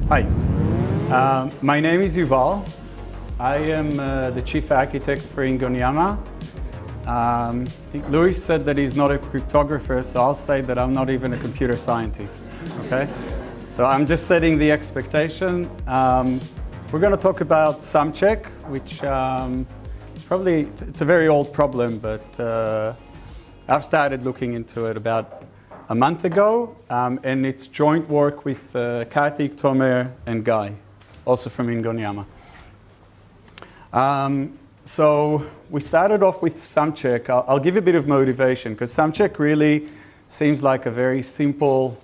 Hi, my name is Yuval. I am the chief architect for Ingonyama. I think Louis said that he's not a cryptographer, so I'll say that I'm not even a computer scientist, okay? So I'm just setting the expectation. We're going to talk about sum check, which it's a very old problem, but I've started looking into it about a month ago, and it's joint work with Kartik, Tomer, and Guy, also from Ingonyama. So we started off with sum check. I'll give a bit of motivation, because sum check really seems like a very simple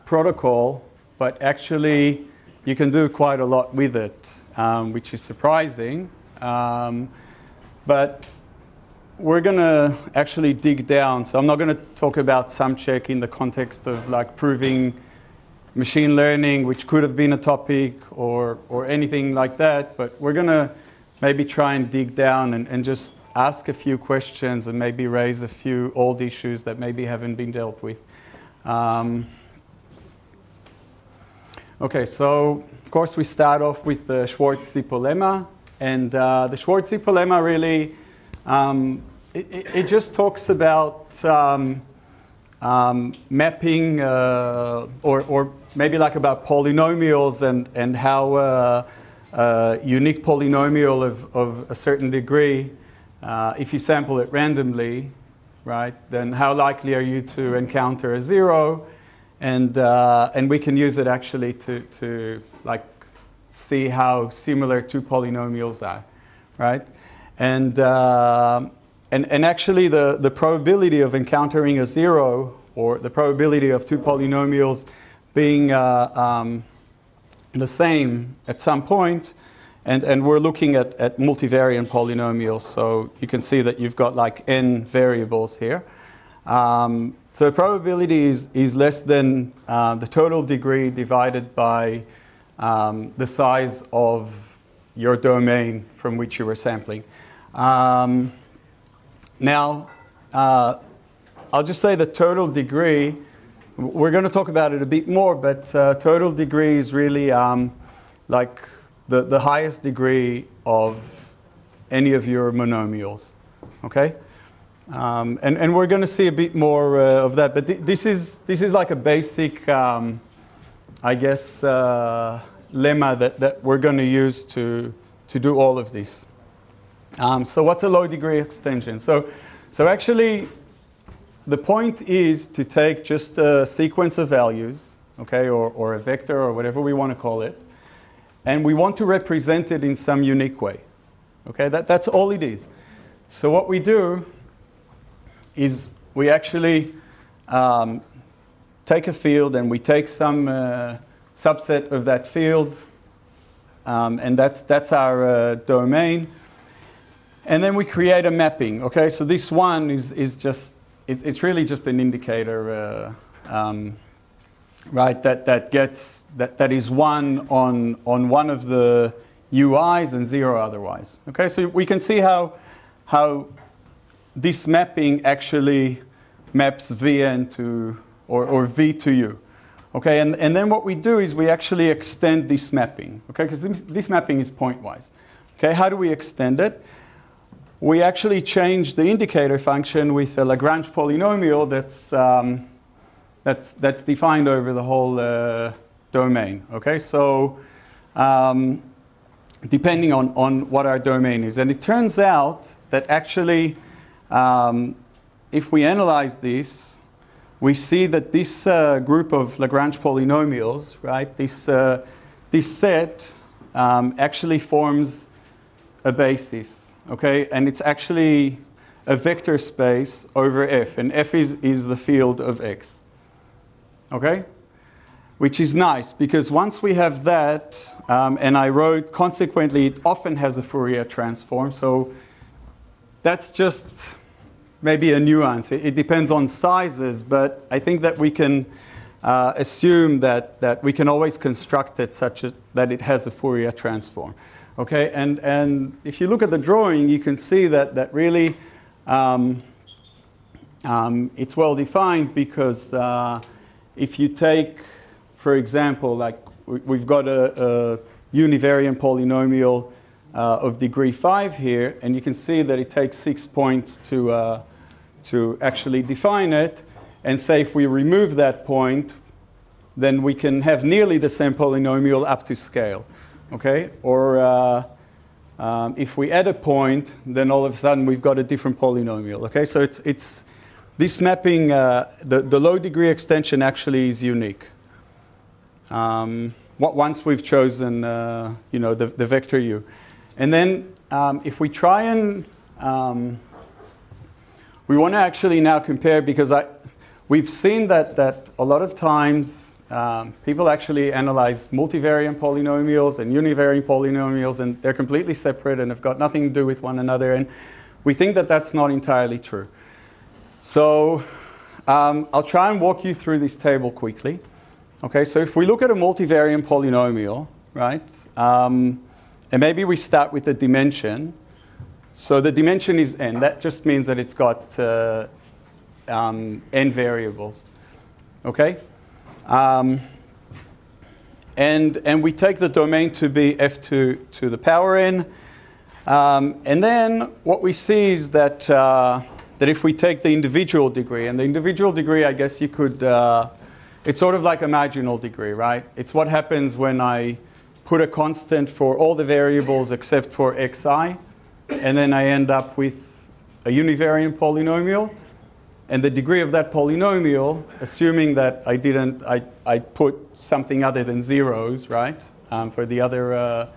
protocol, but actually you can do quite a lot with it, which is surprising. But we're going to actually dig down. So I'm not going to talk about sum check in the context of like proving machine learning, which could have been a topic, or anything like that. But we're going to maybe try and dig down and just ask a few questions and maybe raise a few old issues that maybe haven't been dealt with. Okay, so of course we start off with the Schwartz-Zippo lemma. And the Schwartz-Zippo lemma really, it just talks about mapping, or maybe like about polynomials and how unique polynomial of a certain degree, if you sample it randomly, right, then how likely are you to encounter a zero? And we can use it actually to like see how similar two polynomials are, right? And actually the probability of encountering a zero, or the probability of two polynomials being the same at some point, and we're looking at multivariate polynomials, so you can see that you've got like n variables here. So the probability is less than the total degree divided by the size of your domain from which you were sampling. Now, I'll just say the total degree, we're going to talk about it a bit more, but total degree is really like the highest degree of any of your monomials, okay? And we're going to see a bit more of that, but this is like a basic, I guess, lemma that we're going to use to do all of this. So what's a low degree extension? So actually, the point is to take just a sequence of values, okay, or a vector or whatever we want to call it, and we want to represent it in some unique way. Okay, that's all it is. So what we do is we actually take a field and we take some subset of that field, and that's our domain. And then we create a mapping. Okay, so this one is just, it's really just an indicator, right? That is one on one of the UIs and zero otherwise. Okay, so we can see how this mapping actually maps Vn to or V to U. Okay, and then what we do is we actually extend this mapping. Okay, because this mapping is pointwise. Okay, how do we extend it? We actually change the indicator function with a Lagrange polynomial that's defined over the whole domain. Okay, so depending on what our domain is, and it turns out that actually, if we analyze this, we see that this group of Lagrange polynomials, right, this set actually forms a basis. Okay, and it's actually a vector space over F, and F is the field of X. Okay, which is nice because once we have that, and I wrote consequently, it often has a Fourier transform. So that's just maybe a nuance. It depends on sizes, but I think that we can assume that we can always construct it such that it has a Fourier transform. Okay, and if you look at the drawing, you can see that really it's well defined because if you take, for example, like we've got a univariate polynomial of degree 5 here, and you can see that it takes 6 points to actually define it. And say if we remove that point, then we can have nearly the same polynomial up to scale, okay? Or if we add a point, then all of a sudden we've got a different polynomial, okay? So it's this mapping, the low degree extension actually is unique. Once we've chosen, the vector u. And then if we try and, we want to actually now compare, because we've seen that a lot of times people actually analyze multivariate polynomials and univariate polynomials, and they're completely separate and have got nothing to do with one another. And we think that that's not entirely true. So I'll try and walk you through this table quickly. Okay, so if we look at a multivariate polynomial, right, and maybe we start with the dimension. So the dimension is n. That just means that it's got n variables. Okay? And we take the domain to be f to the power n. And then what we see is that, that if we take the individual degree, and the individual degree, I guess you could, it's sort of like a marginal degree, right? It's what happens when I put a constant for all the variables except for xi, and then I end up with a univariate polynomial. And the degree of that polynomial, assuming that I put something other than zeros, right, for the other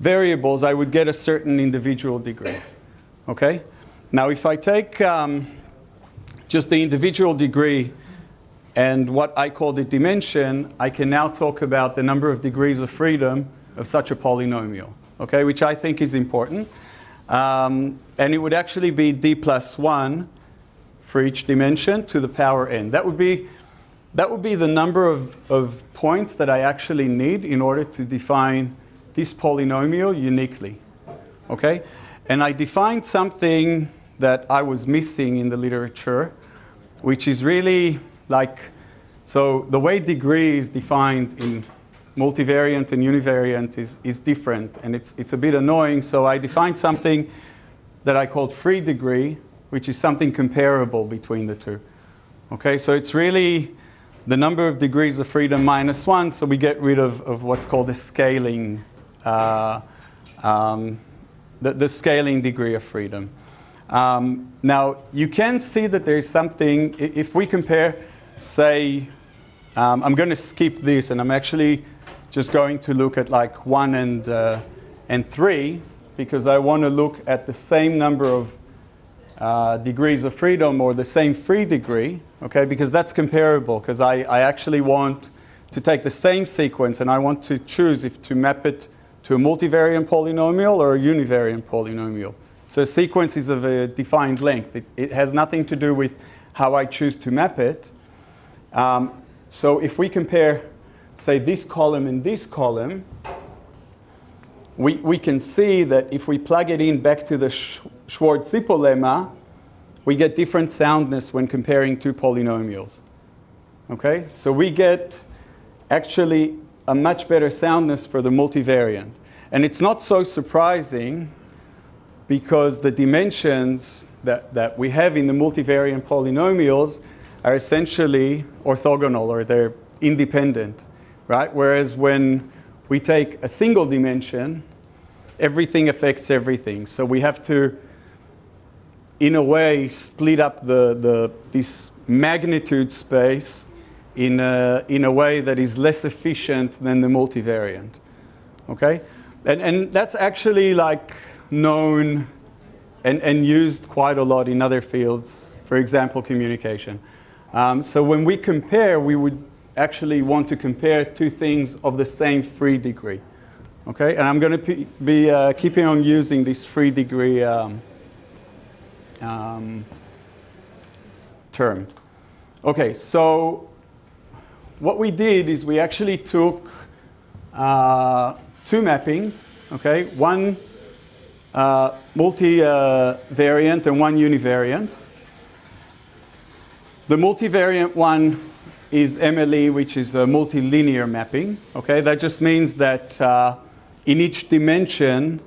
variables, I would get a certain individual degree. Okay? Now, if I take just the individual degree and what I call the dimension, I can now talk about the number of degrees of freedom of such a polynomial, okay, which I think is important. And it would actually be d plus 1 for each dimension to the power n. That would be the number of points that I actually need in order to define this polynomial uniquely. Okay? And I defined something that I was missing in the literature, which is really like, so the way degree is defined in multivariate and univariate is different, and it's a bit annoying. So I defined something that I called free degree, which is something comparable between the two. Okay, so it's really the number of degrees of freedom minus 1, so we get rid of what's called the scaling, the scaling degree of freedom. Now, you can see that there's something, if we compare, say, I'm going to skip this, and I'm actually just going to look at like 1 and 3, because I want to look at the same number of degrees of freedom, or the same free degree, okay, because that's comparable, because I actually want to take the same sequence and I want to choose if to map it to a multivariate polynomial or a univariate polynomial. So a sequence is of a defined length. It has nothing to do with how I choose to map it. So if we compare, say, this column and this column, we can see that if we plug it in back to the Schwartz-Zippel lemma, we get different soundness when comparing two polynomials. Okay? So we get actually a much better soundness for the multivariate. And it's not so surprising, because the dimensions that we have in the multivariate polynomials are essentially orthogonal, or they're independent, right? Whereas when we take a single dimension, everything affects everything. So we have to, in a way, split up this magnitude space in a way that is less efficient than the multivariate. Okay? And that's actually like known and used quite a lot in other fields, for example, communication. So when we compare, we would actually want to compare two things of the same free degree. Okay? And I'm going to be keeping on using this free degree term. Okay, so what we did is we actually took two mappings, okay? One multivariant and one univariant. The multivariant one is MLE, which is a multilinear mapping. Okay, that just means that in each dimension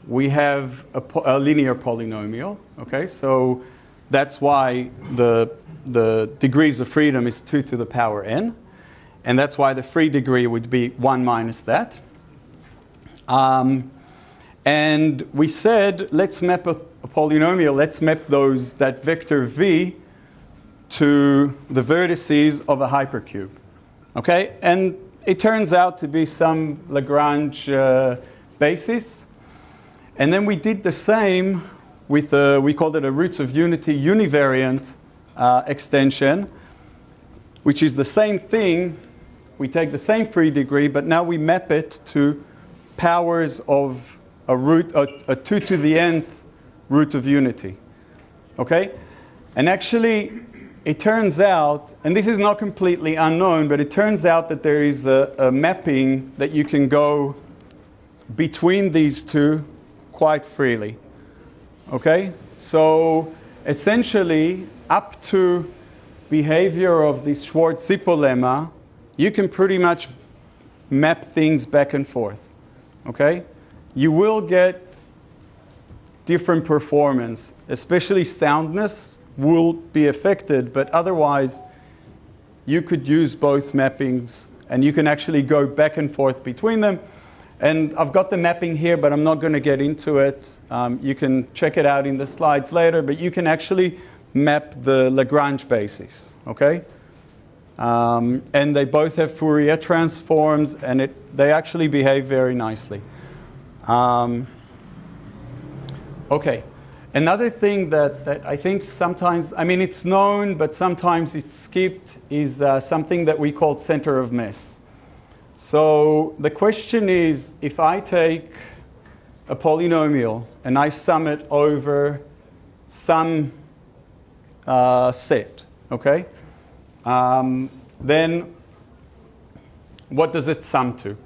we have a linear polynomial. Okay, so that's why the degrees of freedom is 2 to the power n, and that's why the free degree would be 1 minus that. And we said, let's map a polynomial, let's map that vector v to the vertices of a hypercube. Okay, and it turns out to be some Lagrange basis. And then we did the same with, we called it a roots of unity univariant extension, which is the same thing. We take the same free degree, but now we map it to powers of a 2 to the nth root of unity. Okay? And actually, it turns out, and this is not completely unknown, but it turns out that there is a mapping that you can go between these two quite freely. Okay? So essentially, up to behavior of the Schwartz-Zippo lemma, you can pretty much map things back and forth. Okay? You will get different performance, especially soundness will be affected, but otherwise you could use both mappings and you can actually go back and forth between them. And I've got the mapping here, but I'm not going to get into it. You can check it out in the slides later, but you can actually map the Lagrange basis, okay? And they both have Fourier transforms, and they actually behave very nicely. Okay, another thing that I think sometimes, I mean, it's known, but sometimes it's skipped, is something that we call center of mass. So the question is, if I take a polynomial and I sum it over some set, okay, then what does it sum to?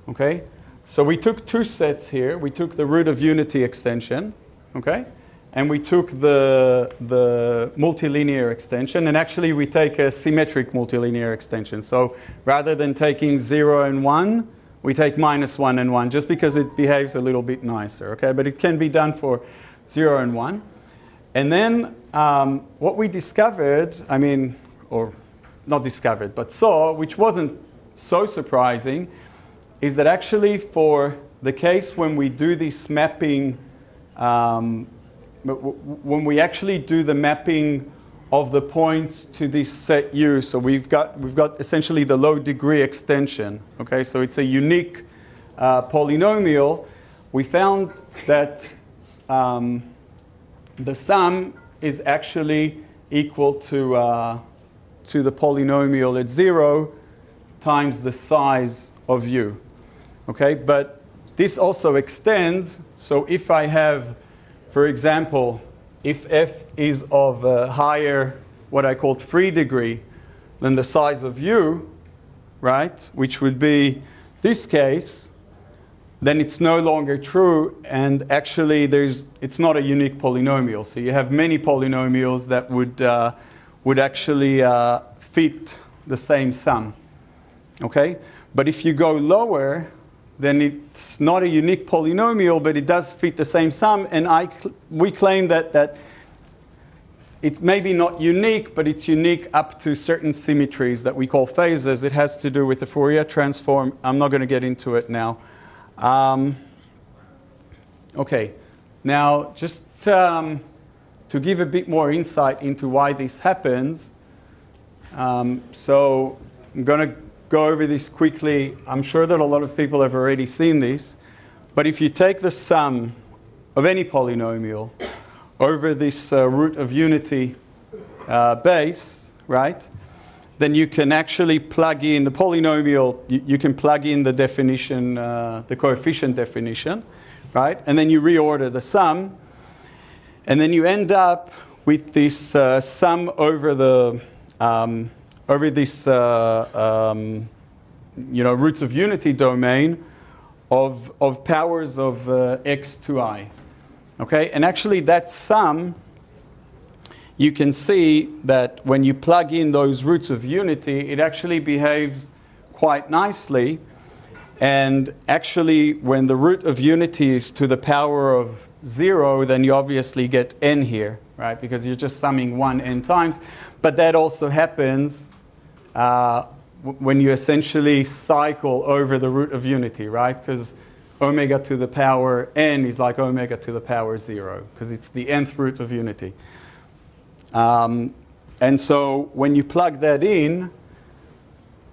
Okay, so we took two sets here. We took the root of unity extension, okay, and we took the multilinear extension, and actually we take a symmetric multilinear extension. So rather than taking 0 and 1, we take -1 and 1, just because it behaves a little bit nicer, okay? But it can be done for 0 and 1. And then what we discovered, I mean, or not discovered, but saw, which wasn't so surprising, is that actually for the case when we do this mapping, when we actually do the mapping of the points to this set U, so we've got essentially the low degree extension, okay? So it's a unique polynomial. We found that the sum is actually equal to the polynomial at 0 times the size of U, okay? But this also extends, so if I have, for example, if f is of a higher, what I called free degree, than the size of U, right, which would be this case, then it's no longer true, and actually it's not a unique polynomial. So you have many polynomials that would actually fit the same sum, okay? But if you go lower, then it's not a unique polynomial, but it does fit the same sum. And we claim that it's maybe not unique, but it's unique up to certain symmetries that we call phases. It has to do with the Fourier transform. I'm not going to get into it now. Okay, now just to give a bit more insight into why this happens, so I'm going to go over this quickly. I'm sure that a lot of people have already seen this, but if you take the sum of any polynomial over this root of unity base, right, then you can actually plug in the polynomial, you can plug in the definition, the coefficient definition, right, and then you reorder the sum, and then you end up with this sum over the over this roots of unity domain of powers of x to I. Okay, and actually that sum, you can see that when you plug in those roots of unity, it actually behaves quite nicely. And actually, when the root of unity is to the power of 0, then you obviously get n here, right? Because you're just summing 1 n times. But that also happens when you essentially cycle over the root of unity, right? Because omega to the power n is like omega to the power 0, because it's the nth root of unity. And so when you plug that in,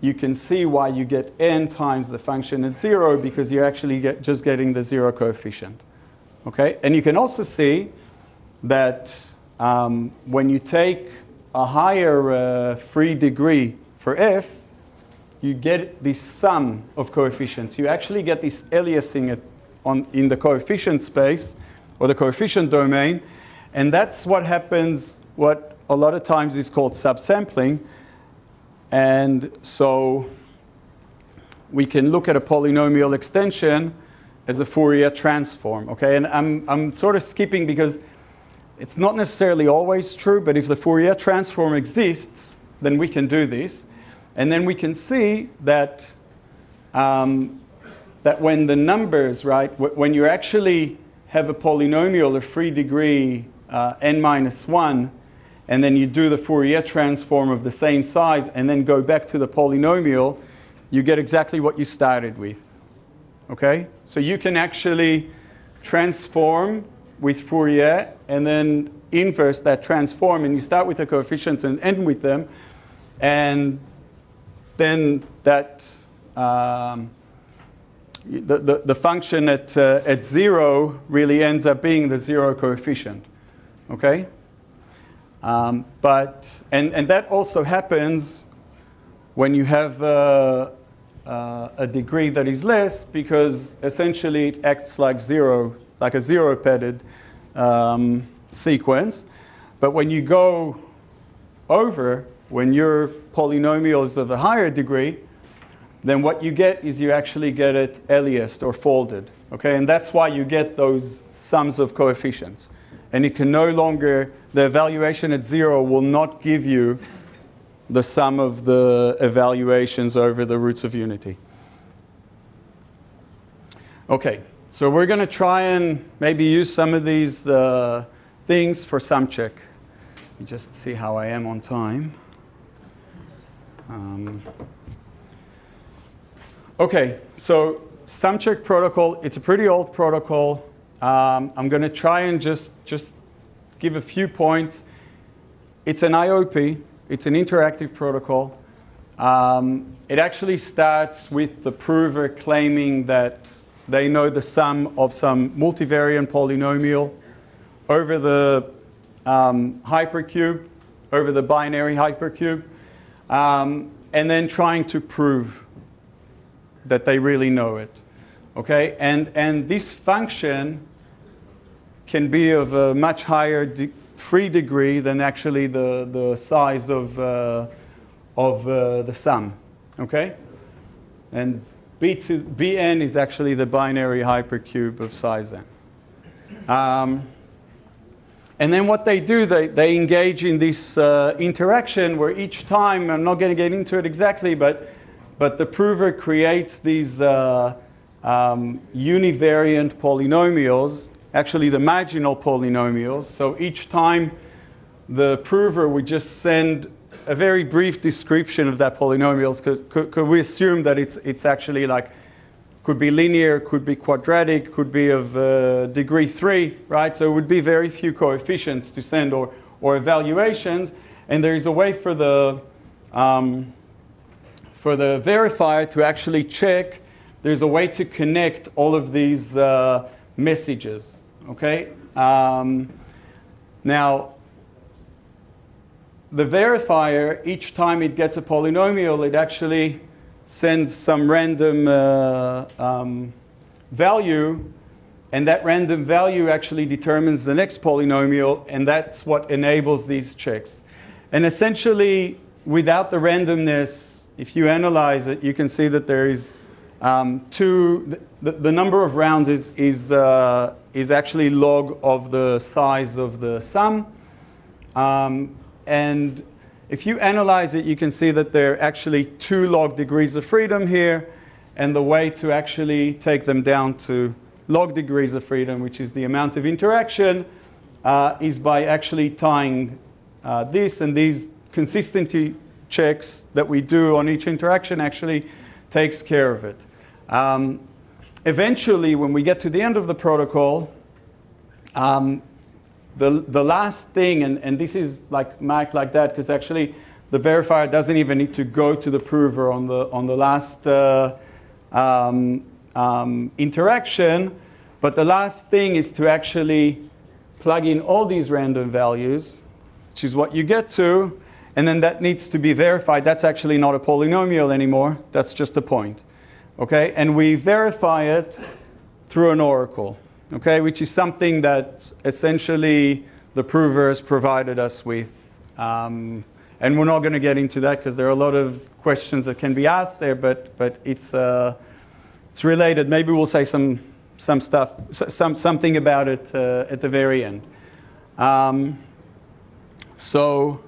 you can see why you get n times the function at 0, because you're actually just getting the 0 coefficient. Okay? And you can also see that when you take a higher free degree for f, you get this sum of coefficients. You actually get this aliasing in the coefficient space, or the coefficient domain, and that's what happens, what a lot of times is called subsampling. And so we can look at a polynomial extension as a Fourier transform, okay? And I'm sort of skipping because it's not necessarily always true, but if the Fourier transform exists, then we can do this. And then we can see that, that when the numbers, right, when you actually have a polynomial of free degree n minus 1, and then you do the Fourier transform of the same size, and then go back to the polynomial, you get exactly what you started with. Okay? So you can actually transform with Fourier, and then inverse that transform, and you start with the coefficients and end with them, and then that the function at 0 really ends up being the 0 coefficient. Okay? And that also happens when you have a degree that is less, because essentially it acts like like a zero-padded sequence. But when you go over, when your polynomial is of a higher degree, then what you get is you actually get it aliased or folded. Okay? And that's why you get those sums of coefficients. And it can no longer, the evaluation at 0 will not give you the sum of the evaluations over the roots of unity. Okay, so we're going to try and maybe use some of these things for sum check. Let me just see how I am on time. Okay, so sum check protocol, it's a pretty old protocol. I'm going to try and just give a few points. It's an IOP. It's an interactive protocol. It actually starts with the prover claiming that they know the sum of some multivariate polynomial over the hypercube, over the binary hypercube, and then trying to prove that they really know it. Okay, and this function can be of a much higher free degree than actually the size of the sum. Okay, and Bn is actually the binary hypercube of size n. And then what they do, they engage in this interaction where each time, I'm not going to get into it exactly, but the prover creates these univariant polynomials, actually the marginal polynomials. So each time the prover would just send a very brief description of that polynomials, because could we assume that it's actually like, could be linear, could be quadratic, could be of degree 3, right? So it would be very few coefficients to send or evaluations, and there is a way for the verifier to actually check. There's a way to connect all of these messages, okay? Now, the verifier, each time it gets a polynomial, it actually sends some random value, and that random value actually determines the next polynomial, and that's what enables these checks. And essentially, without the randomness, if you analyze it, you can see that there is the number of rounds is actually log of the size of the sum. And if you analyze it, you can see that there are actually 2 log degrees of freedom here. And the way to actually take them down to log degrees of freedom, which is the amount of interaction, is by actually tying this and these consistency checks that we do on each interaction actually takes care of it. Eventually, when we get to the end of the protocol, the last thing, and this is like marked like that because actually the verifier doesn't even need to go to the prover on the last interaction, but the last thing is to actually plug in all these random values, which is what you get to, and then that needs to be verified. That's actually not a polynomial anymore. That's just a point. Okay? And we verify it through an oracle, okay? Which is something that essentially the provers provided us with. And we're not going to get into that because there are a lot of questions that can be asked there, but it's related. Maybe we'll say some stuff, something about it at the very end. So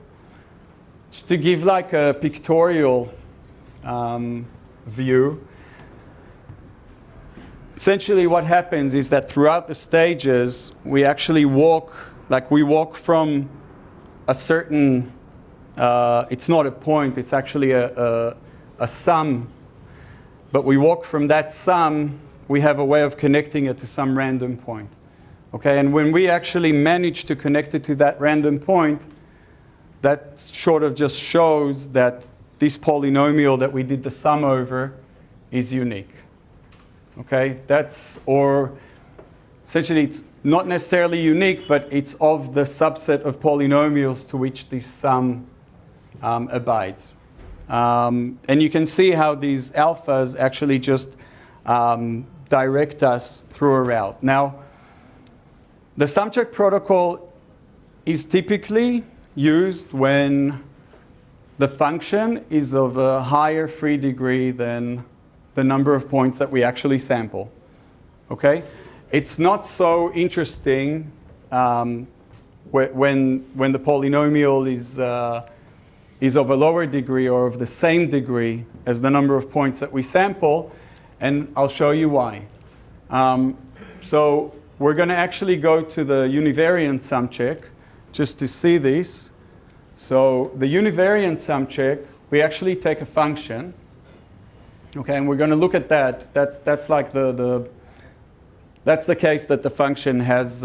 just to give like a pictorial view, essentially what happens is that throughout the stages, we actually walk from a certain, it's not a point, it's actually a sum. But we walk from that sum, we have a way of connecting it to some random point. Okay, and when we actually manage to connect it to that random point, that sort of just shows that this polynomial that we did the sum over is unique. Okay, or essentially it's not necessarily unique, but it's of the subset of polynomials to which this sum abides. And you can see how these alphas actually just direct us through a route. Now, the sum check protocol is typically used when the function is of a higher free degree than the number of points that we actually sample. Okay? It's not so interesting when the polynomial is of a lower degree or of the same degree as the number of points that we sample, and I'll show you why. So we're going to actually go to the univariate sum check just to see this. So the univariate sum check, we actually take a function, okay, and we're going to look at that. That's like that's the case that the function has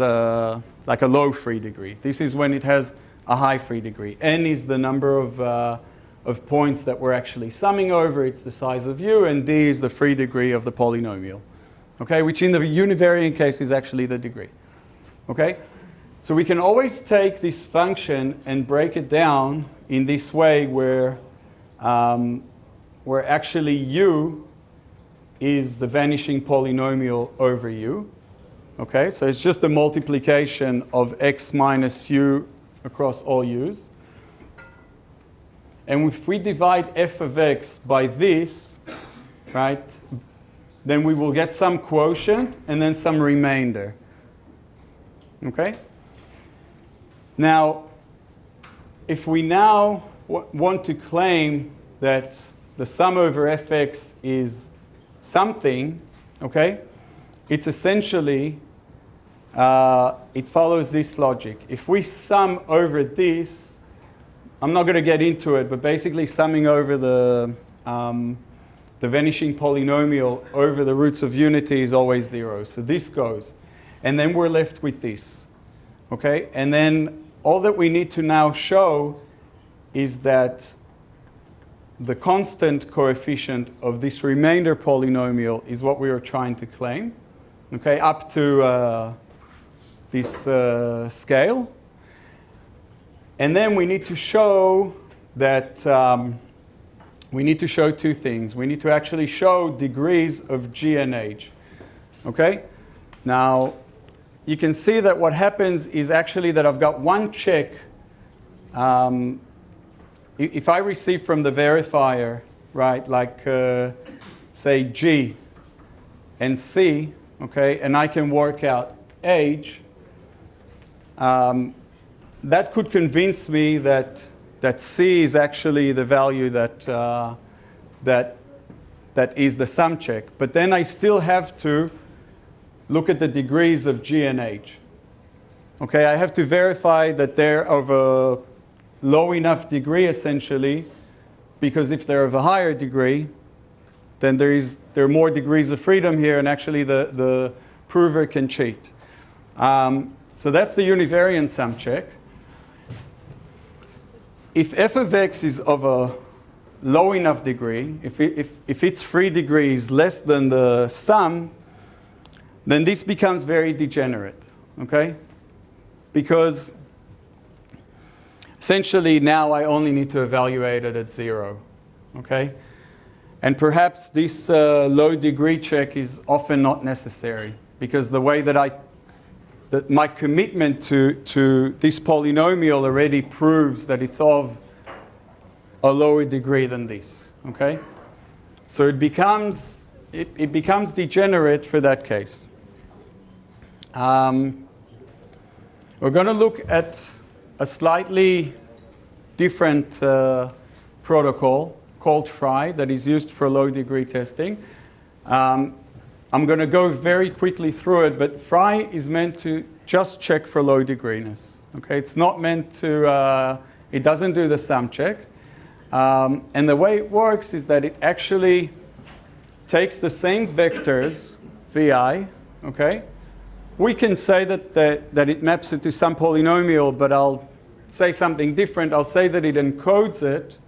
like a low free degree. This is when it has a high free degree. N is the number of points that we're actually summing over. It's the size of U, and D is the free degree of the polynomial. Okay, which in the univariate case is actually the degree. Okay, so we can always take this function and break it down in this way where actually U is the vanishing polynomial over U. Okay, so it's just the multiplication of x minus U across all U's. And if we divide f of x by this, right, then we will get some quotient and then some remainder. Okay? Now, if we now want to claim that the sum over fx is something, okay, it's essentially, it follows this logic. If we sum over this, I'm not going to get into it, but basically summing over the vanishing polynomial over the roots of unity is always 0. So this goes. And then we're left with this. Okay? And then all that we need to now show is that the constant coefficient of this remainder polynomial is what we are trying to claim. Okay? Up to this scale. And then we need to show that we need to show two things. We need to actually show degrees of G and H. Okay? Now, you can see that what happens is actually that I've got one check. If I receive from the verifier, right, like say G and C, okay, and I can work out H, that could convince me that C is actually the value that is the sum check. But then I still have to look at the degrees of G and H. Okay, I have to verify that they're of a low enough degree, essentially, because if they're of a higher degree, then there are more degrees of freedom here, and actually the prover can cheat. So that's the univariate sum check. If f of x is of a low enough degree, if its free degree is less than the sum, then this becomes very degenerate, okay? Because essentially now I only need to evaluate it at 0, okay? And perhaps this low degree check is often not necessary, because the way that my commitment to this polynomial already proves that it's of a lower degree than this, okay? So it becomes degenerate for that case. We're going to look at a slightly different protocol called Fry that is used for low degree testing. I'm going to go very quickly through it, but Fry is meant to just check for low degreeness. Okay, it's not meant to, it doesn't do the sum check. And the way it works is that it actually takes the same vectors, vi, okay? We can say that it maps it to some polynomial, but I'll say something different. I'll say that it encodes it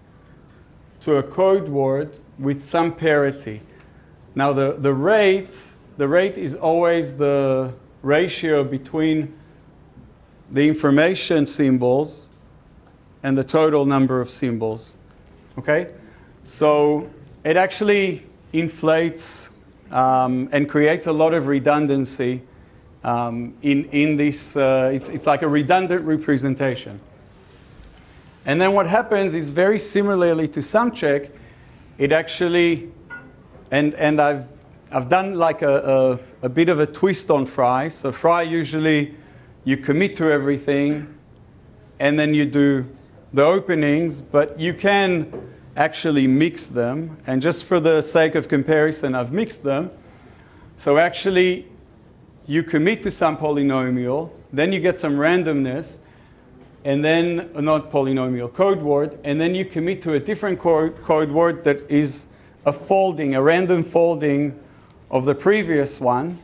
to a code word with some parity. Now the rate is always the ratio between the information symbols and the total number of symbols. Okay? So it actually inflates and creates a lot of redundancy in this. It's like a redundant representation. And then what happens is very similarly to sum check, it actually, and I've done like a bit of a twist on Fry. So Fry usually you commit to everything and then you do the openings, but you can actually mix them. And just for the sake of comparison, I've mixed them. So actually you commit to some polynomial, then you get some randomness, and then, not polynomial, code word, and then you commit to a different code word that is a folding, a random folding of the previous one.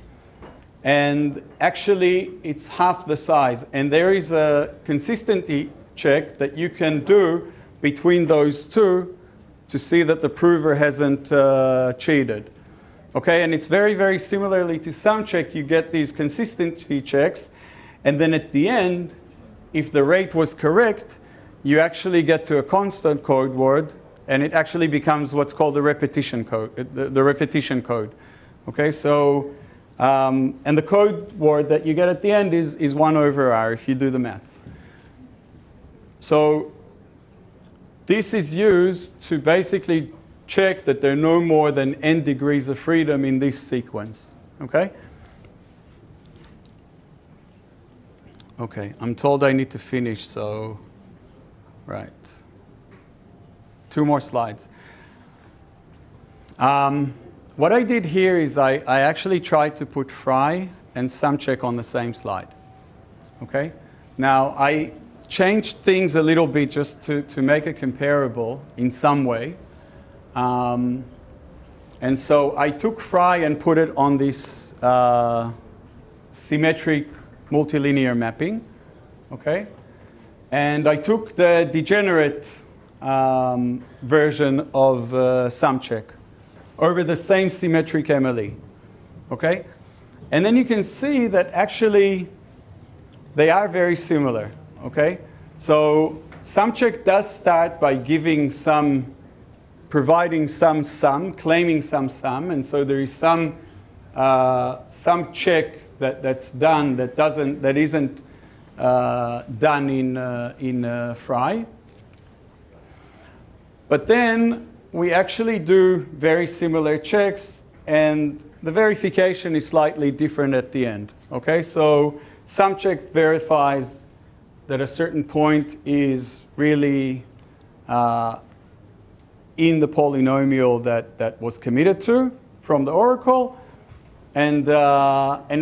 And actually, it's half the size. And there is a consistency check that you can do between those two to see that the prover hasn't cheated. Okay, and it's very, very similarly to sum check. You get these consistency checks, and then at the end, if the rate was correct, you actually get to a constant code word, and it actually becomes what's called the repetition code. The repetition code. Okay, so and the code word that you get at the end is 1 over r if you do the math. So this is used to basically check that there are no more than n degrees of freedom in this sequence. Okay? Okay, I'm told I need to finish, so, right. 2 more slides. What I did here is I actually tried to put Fry and sum check on the same slide. Okay? Now, I changed things a little bit just to make it comparable in some way. And so I took Fry and put it on this symmetric multilinear mapping, okay? And I took the degenerate version of sum check over the same symmetric MLE, okay? And then you can see that actually they are very similar, okay? So sum check does start by giving some, providing some sum, claiming some sum, and so there is some check that's done that isn't done in Fry. But then we actually do very similar checks, and the verification is slightly different at the end. Okay, so sum check verifies that a certain point is really in the polynomial that was committed to from the oracle, and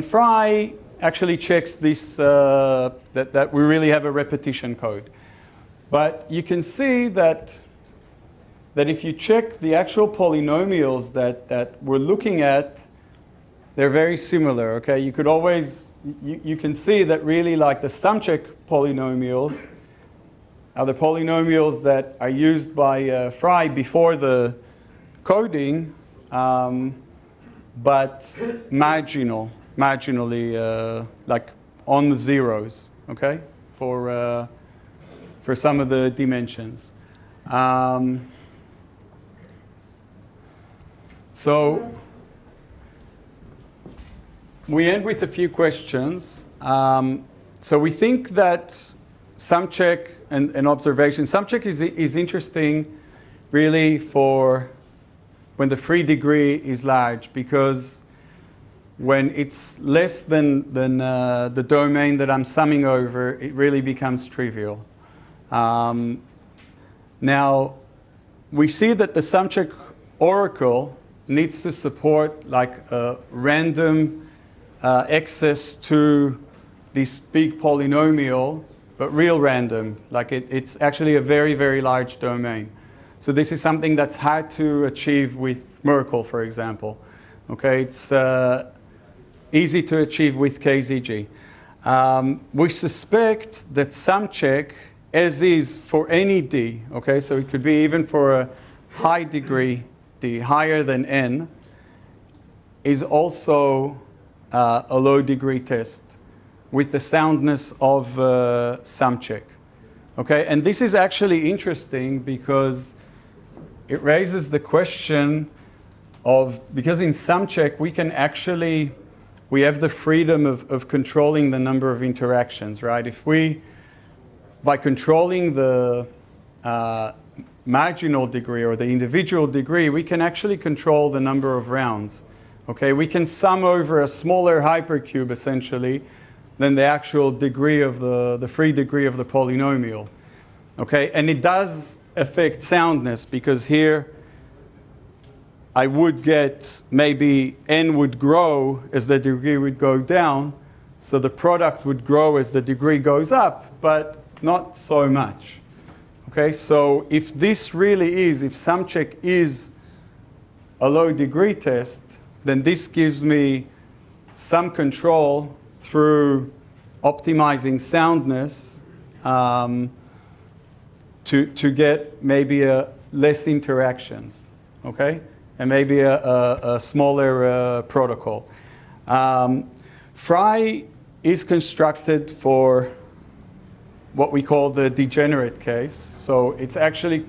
Fry actually checks this that we really have a repetition code. But you can see that if you check the actual polynomials that we're looking at, they're very similar. Okay, you could always you can see that really like the sum check polynomials are the polynomials that are used by Fry before the coding, but marginally like on the zeros. Okay, for some of the dimensions. So we end with a few questions. So we think that sum check and observation. Sum check is interesting really for when the free degree is large, because when it's less than the domain that I'm summing over, it really becomes trivial. Now, we see that the sum check oracle needs to support like a random access to this big polynomial, but real random. Like it's actually a very, very large domain. So this is something that's hard to achieve with Merkle, for example. Okay, it's easy to achieve with KZG. We suspect that sum check, as is for any D, okay, so it could be even for a high degree D, higher than N, is also a low degree test with the soundness of sum check. Okay, and this is actually interesting because it raises the question of, because in sum check we can actually, we have the freedom of controlling the number of interactions, right? If we, by controlling the marginal degree or the individual degree, we can actually control the number of rounds. Okay, we can sum over a smaller hypercube essentially than the actual degree of the free degree of the polynomial. Okay, and it does affect soundness, because here I would get maybe n would grow as the degree would go down, so the product would grow as the degree goes up, but not so much. Okay, so if this really is, if sum check is a low degree test, then this gives me some control through optimizing soundness to get maybe less interactions, okay, and maybe a smaller protocol. Fry is constructed for what we call the degenerate case. So it's actually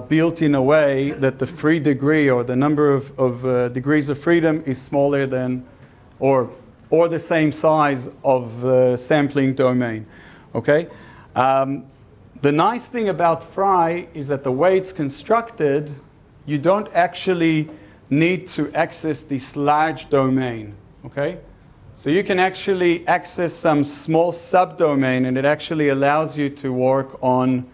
built in a way that the free degree, or the number of degrees of freedom, is smaller than or the same size of the sampling domain. Okay. The nice thing about Fry is that the way it's constructed, you don't actually need to access this large domain. Okay. So you can actually access some small subdomain, and it actually allows you to work on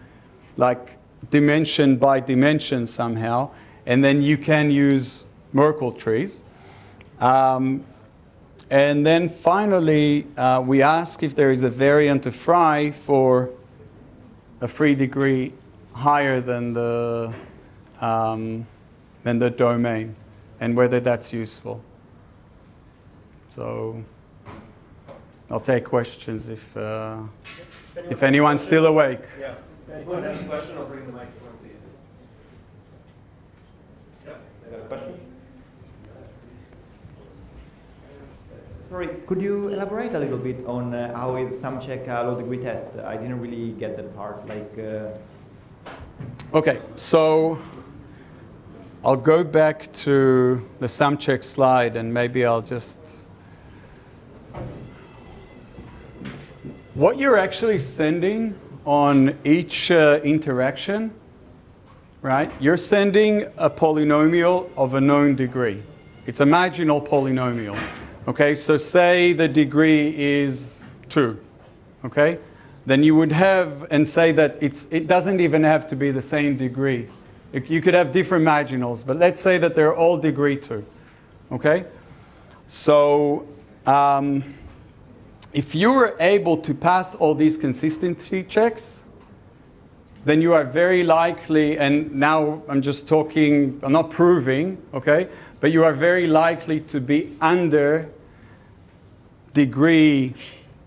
like dimension by dimension somehow, and then you can use Merkle trees. And then finally, we ask if there is a variant of Fry for a free degree higher than the domain, and whether that's useful. So I'll take questions if anyone's still awake. Yeah. Anyone has a question, I'll bring the microphone to you. Yeah, I got a question? Sorry, could you elaborate a little bit on how is sum check a low degree test? I didn't really get that part. Okay, so I'll go back to the sum check slide, and maybe I'll just. What you're actually sending on each interaction, right? You're sending a polynomial of a known degree. It's a marginal polynomial. Okay, so say the degree is 2. Okay, then you would have, and say that it doesn't even have to be the same degree. You could have different marginals, but let's say that they're all degree 2. Okay? So if you were able to pass all these consistency checks, then you are very likely, and now I'm just talking, I'm not proving, okay? But you are very likely to be under degree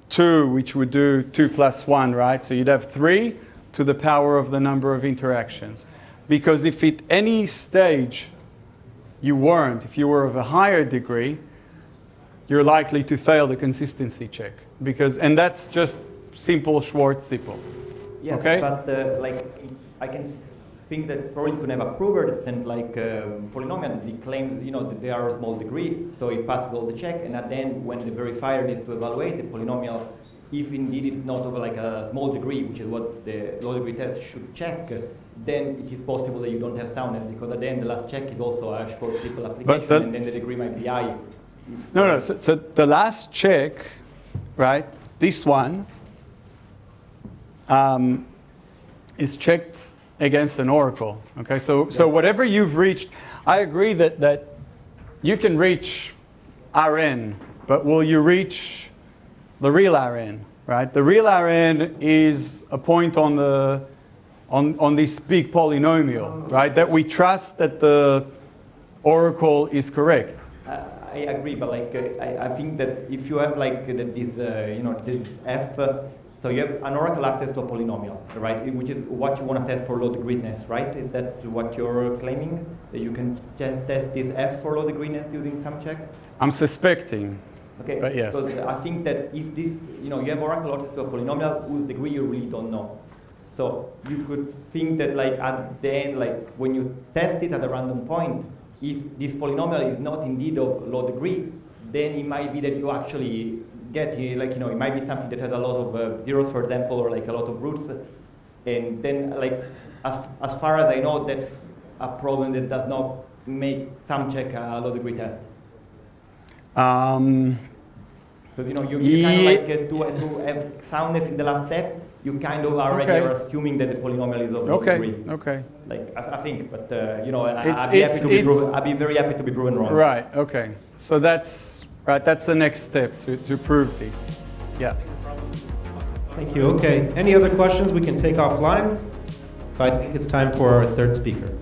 2, which would do 2 plus 1, right? So you'd have 3 to the power of the number of interactions. Because if at any stage you weren't, if you were of a higher degree, you're likely to fail the consistency check. And that's just simple Schwartz-Zippo. Yes, okay? But like I can think that probably you can have a prover and like polynomial that claims, you know, that they are a small degree, so it passes all the check, and at the end, when the verifier needs to evaluate the polynomial, if indeed it's not of like a small degree, which is what the low degree test should check, then it is possible that you don't have soundness, because at the end the last check is also a Schwartz-Zippo application, and then the degree might be high. No. So the last check, right? This one is checked against an oracle. Okay, so whatever you've reached, I agree that you can reach Rn, but will you reach the real Rn? Right? The real Rn is a point on the on this big polynomial, right? That we trust that the oracle is correct. I agree, but like I think that if you have like this you know, this f, so you have an oracle access to a polynomial, right? Which is what you want to test for low degreeness, right? Is that what you're claiming? That you can just test this f for low degreeness using some check? I'm suspecting. Okay, but yes. Because I think that if this, you know, you have oracle access to a polynomial whose degree you really don't know. So you could think that like at the end, like when you test it at a random point, if this polynomial is not indeed of low degree, then it might be that you actually get here, like, you know, it might be something that has a lot of zeros, for example, or like a lot of roots. And then, like, as far as I know, that's a problem that does not make some check a low degree test. Because, you know, you kind of like to have soundness in the last step, you kind of already are assuming that the polynomial is of low degree. Okay. Like I think, but you know, I'd be very happy to be proven wrong. Right. Okay. So that's right. That's the next step to prove this. Yeah. Thank you. Okay. Any other questions we can take offline? So I think it's time for our third speaker.